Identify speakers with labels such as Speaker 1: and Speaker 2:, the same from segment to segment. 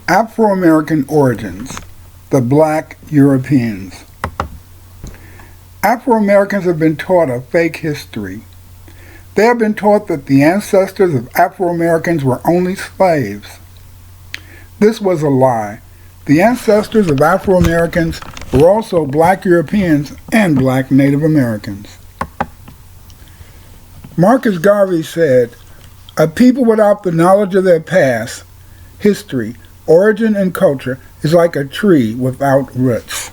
Speaker 1: Afro-American origins, the Black Europeans. Afro-Americans have been taught a fake history. They have been taught that the ancestors of Afro-Americans were only slaves. This was a lie. The ancestors of Afro-Americans were also Black Europeans and Black Native Americans. Marcus Garvey said, "A people without the knowledge of their past, history, origin, and culture is like a tree without roots."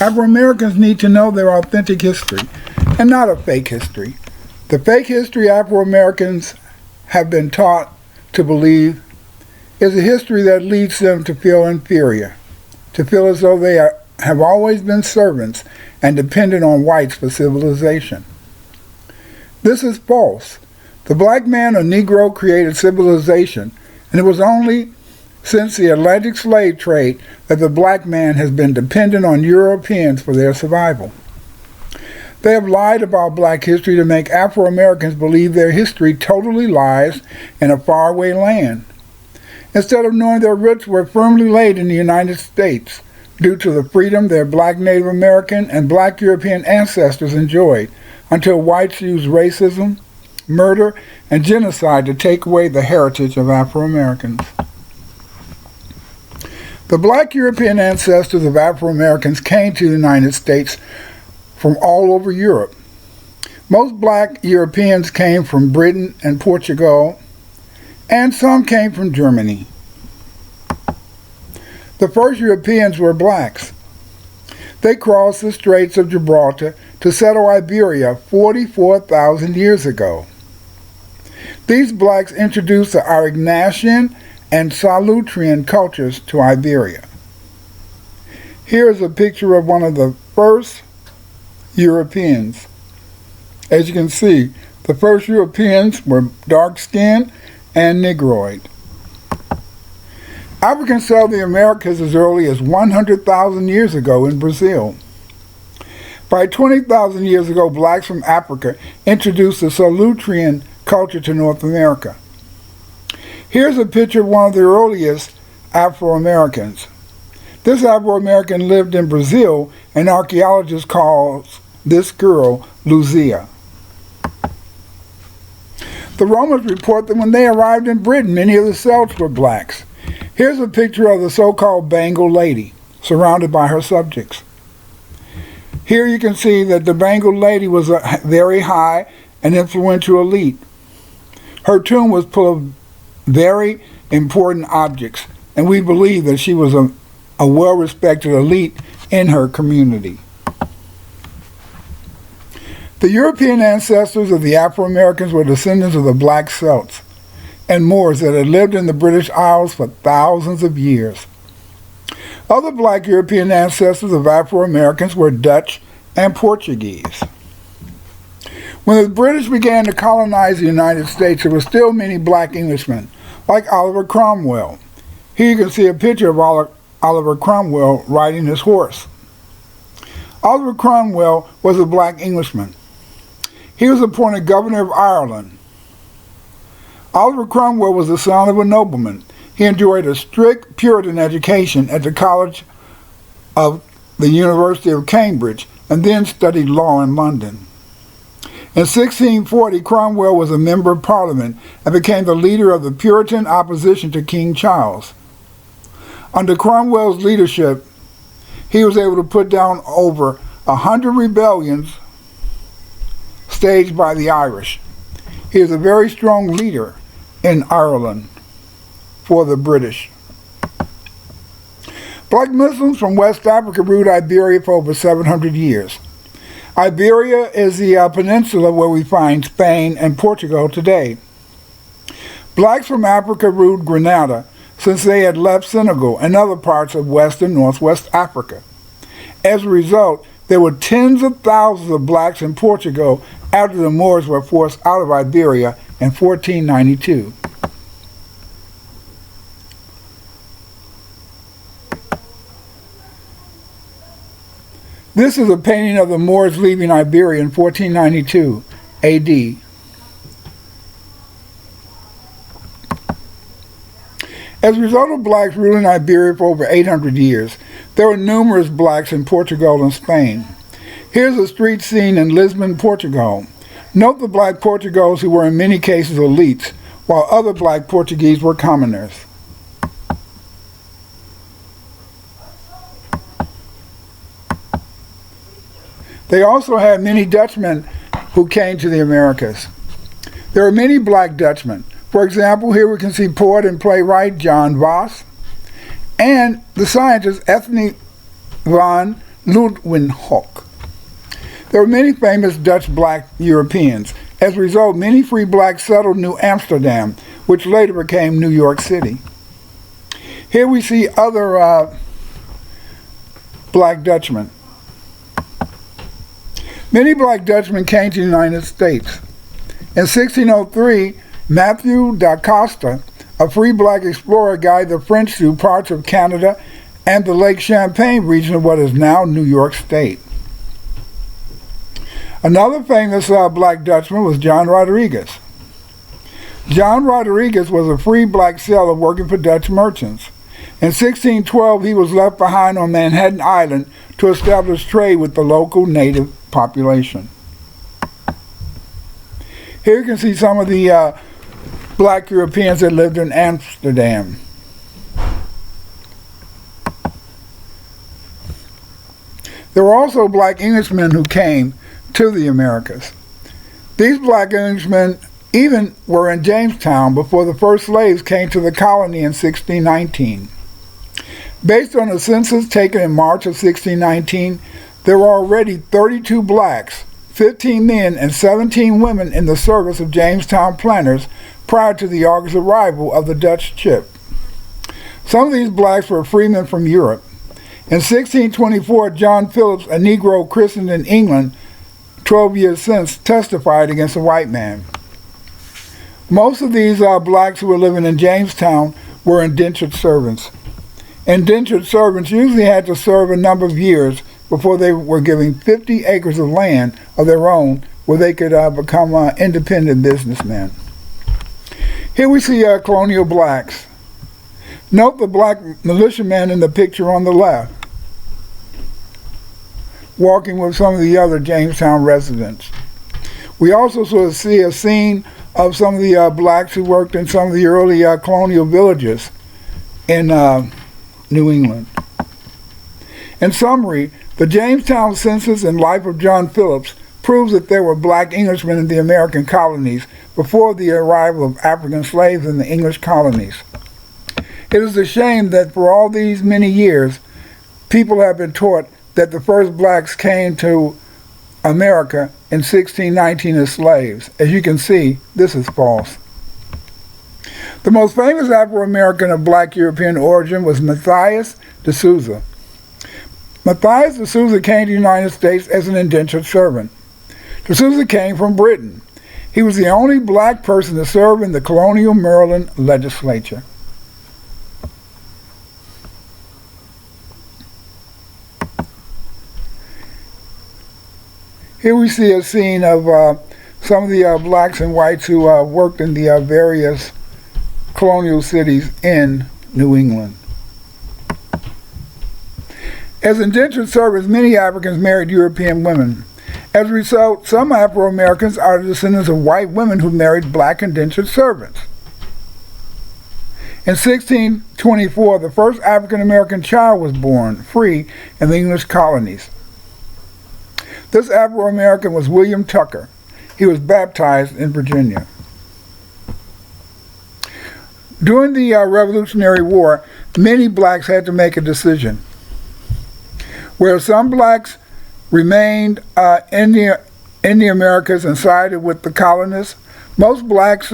Speaker 1: Afro-Americans need to know their authentic history and not a fake history. The fake history Afro-Americans have been taught to believe is a history that leads them to feel inferior, to feel as though they have always been servants and dependent on whites for civilization. This is false. The black man or Negro created civilization, and it was only since the Atlantic slave trade that the black man has been dependent on Europeans for their survival. They have lied about black history to make Afro-Americans believe their history totally lies in a faraway land, instead of knowing their roots were firmly laid in the United States due to the freedom their black Native American and black European ancestors enjoyed until whites used racism, murder, and genocide to take away the heritage of Afro-Americans. The black European ancestors of Afro-Americans came to the United States from all over Europe. Most black Europeans came from Britain and Portugal, and some came from Germany. The first Europeans were blacks. They crossed the Straits of Gibraltar to settle Iberia 44,000 years ago. These blacks introduced the Aurignacian and Solutrean cultures to Iberia. Here is a picture of one of the first Europeans. As you can see, the first Europeans were dark-skinned and Negroid. Africans settled the Americas as early as 100,000 years ago in Brazil. By 20,000 years ago, blacks from Africa introduced the Solutrean culture to North America. Here's a picture of one of the earliest Afro-Americans. This Afro-American lived in Brazil, and archaeologists call this girl Luzia. The Romans report that when they arrived in Britain, many of the Celts were blacks. Here's a picture of the so-called Bengal lady, surrounded by her subjects. Here you can see that the Bengal lady was a very high and influential elite. Her tomb was full of very important objects, and we believe that she was a well-respected elite in her community. The European ancestors of the Afro-Americans were descendants of the black Celts and Moors that had lived in the British Isles for thousands of years. Other black European ancestors of Afro-Americans were Dutch and Portuguese. When the British began to colonize the United States, there were still many black Englishmen, like Oliver Cromwell. Here you can see a picture of Oliver Cromwell riding his horse. Oliver Cromwell was a black Englishman. He was appointed governor of Ireland. Oliver Cromwell was the son of a nobleman. He enjoyed a strict Puritan education at the College of the University of Cambridge and then studied law in London. In 1640, Cromwell was a member of Parliament and became the leader of the Puritan opposition to King Charles. Under Cromwell's leadership, he was able to put down over 100 rebellions staged by the Irish. He was a very strong leader in Ireland for the British. Black Muslims from West Africa ruled Iberia for over 700 years. Iberia is the peninsula where we find Spain and Portugal today. Blacks from Africa ruled Grenada since they had left Senegal and other parts of West and Northwest Africa. As a result, there were tens of thousands of blacks in Portugal after the Moors were forced out of Iberia in 1492. This is a painting of the Moors leaving Iberia in 1492 AD. As a result of blacks ruling Iberia for over 800 years, there were numerous blacks in Portugal and Spain. Here's a street scene in Lisbon, Portugal. Note the black Portuguese who were in many cases elites, while other black Portuguese were commoners. They also had many Dutchmen who came to the Americas. There are many black Dutchmen. For example, here we can see poet and playwright John Vos and the scientist Ethne van Leeuwenhoek. There were many famous Dutch black Europeans. As a result, many free blacks settled New Amsterdam, which later became New York City. Here we see other black Dutchmen. Many black Dutchmen came to the United States. In 1603, Matthew da Costa, a free black explorer, guided the French through parts of Canada and the Lake Champlain region of what is now New York State. Another famous black Dutchman was John Rodriguez. John Rodriguez was a free black sailor working for Dutch merchants. In 1612, he was left behind on Manhattan Island to establish trade with the local native population. Here you can see some of the black Europeans that lived in Amsterdam. There were also black Englishmen who came to the Americas. These black Englishmen even were in Jamestown before the first slaves came to the colony in 1619. Based on a census taken in March of 1619, there were already 32 blacks, 15 men, and 17 women in the service of Jamestown planters prior to the August arrival of the Dutch ship. Some of these blacks were freemen from Europe. In 1624, John Phillips, a Negro christened in England 12 years since, testified against a white man. Most of these blacks who were living in Jamestown were indentured servants. Indentured servants usually had to serve a number of years before they were given 50 acres of land of their own where they could become independent businessmen. Here we see colonial blacks. Note the black militiaman in the picture on the left, walking with some of the other Jamestown residents. We also sort of see a scene of some of the blacks who worked in some of the early colonial villages in New England. In summary, the Jamestown census and life of John Phillips proves that there were black Englishmen in the American colonies before the arrival of African slaves in the English colonies. It is a shame that for all these many years, people have been taught that the first blacks came to America in 1619 as slaves. As you can see, this is false. The most famous Afro-American of black European origin was Matthias de Souza. Matthias de Souza came to the United States as an indentured servant. De Souza came from Britain. He was the only black person to serve in the colonial Maryland legislature. Here we see a scene of some of the blacks and whites who worked in the various colonial cities in New England. As indentured servants, many Africans married European women. As a result, some Afro-Americans are the descendants of white women who married black indentured servants. In 1624, the first African-American child was born, free, in the English colonies. This Afro-American was William Tucker. He was baptized in Virginia. During the Revolutionary War, many blacks had to make a decision. Where some blacks remained in the Americas and sided with the colonists, most blacks,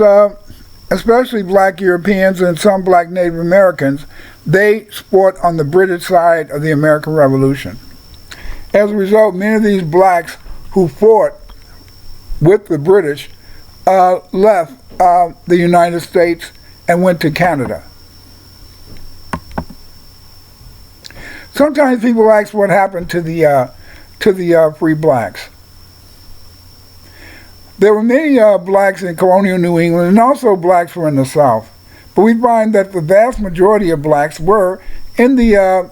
Speaker 1: especially black Europeans and some black Native Americans, they fought on the British side of the American Revolution. As a result, many of these blacks who fought with the British left the United States and went to Canada. Sometimes people ask what happened to the free blacks. There were many blacks in colonial New England, and also blacks were in the South. But we find that the vast majority of blacks were in the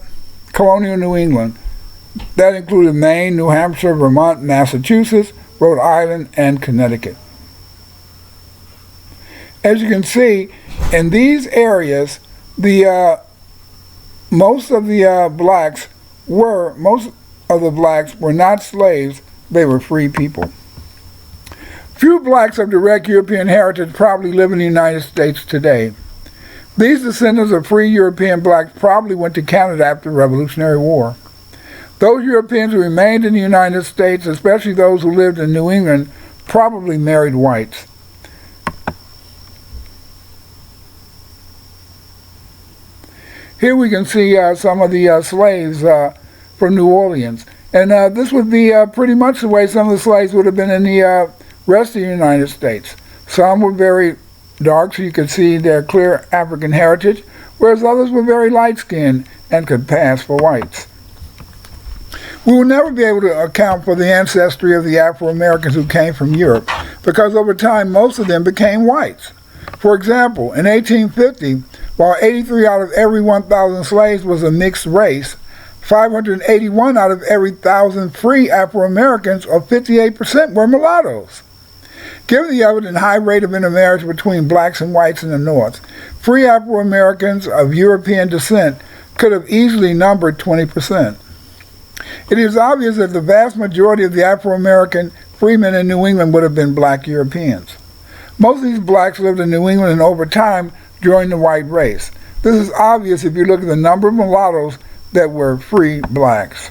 Speaker 1: colonial New England. That included Maine, New Hampshire, Vermont, Massachusetts, Rhode Island, and Connecticut. As you can see, in these areas, most of the blacks were not slaves, they were free people. Few blacks of direct European heritage probably live in the United States today. These descendants of free European blacks probably went to Canada after the Revolutionary War. Those Europeans who remained in the United States, especially those who lived in New England, probably married whites. Here we can see some of the slaves from New Orleans. And this would be pretty much the way some of the slaves would have been in the rest of the United States. Some were very dark, so you could see their clear African heritage, whereas others were very light-skinned and could pass for whites. We will never be able to account for the ancestry of the Afro-Americans who came from Europe, because over time most of them became whites. For example, in 1850, while 83 out of every 1,000 slaves was a mixed race, 581 out of every 1,000 free Afro-Americans, or 58%, were mulattoes. Given the evident high rate of intermarriage between blacks and whites in the North, free Afro-Americans of European descent could have easily numbered 20%. It is obvious that the vast majority of the Afro-American freemen in New England would have been black Europeans. Most of these blacks lived in New England and over time joined the white race. This is obvious if you look at the number of mulattoes that were free blacks.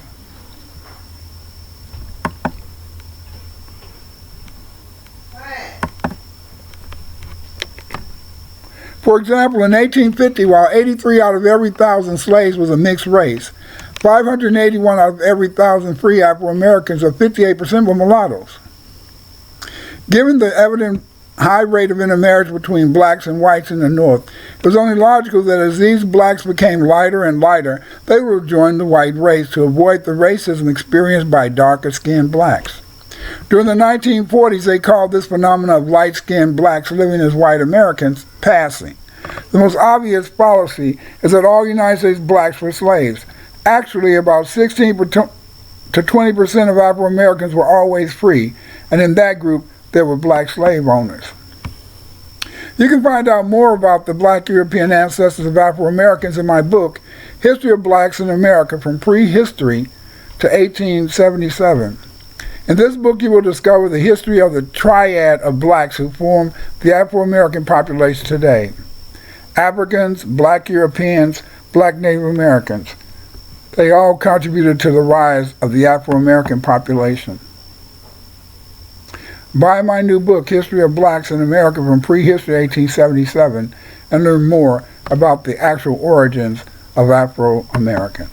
Speaker 1: For example, in 1850, while 83 out of every 1,000 slaves was a mixed race, 581 out of every 1,000 free Afro-Americans, or 58%, were mulattoes. Given the evident high rate of intermarriage between blacks and whites in the North, it was only logical that as these blacks became lighter and lighter, they would join the white race to avoid the racism experienced by darker-skinned blacks. During the 1940s, they called this phenomenon of light-skinned blacks living as white Americans passing. The most obvious fallacy is that all United States blacks were slaves. Actually, about 16 to 20% of Afro-Americans were always free, and in that group, there were black slave owners. You can find out more about the black European ancestors of Afro-Americans in my book, History of Blacks in America from Prehistory to 1877. In this book, you will discover the history of the triad of blacks who form the Afro-American population today: Africans, black Europeans, black Native Americans. They all contributed to the rise of the Afro-American population. Buy my new book, History of Blacks in America from Prehistory 1877, and learn more about the actual origins of Afro-Americans.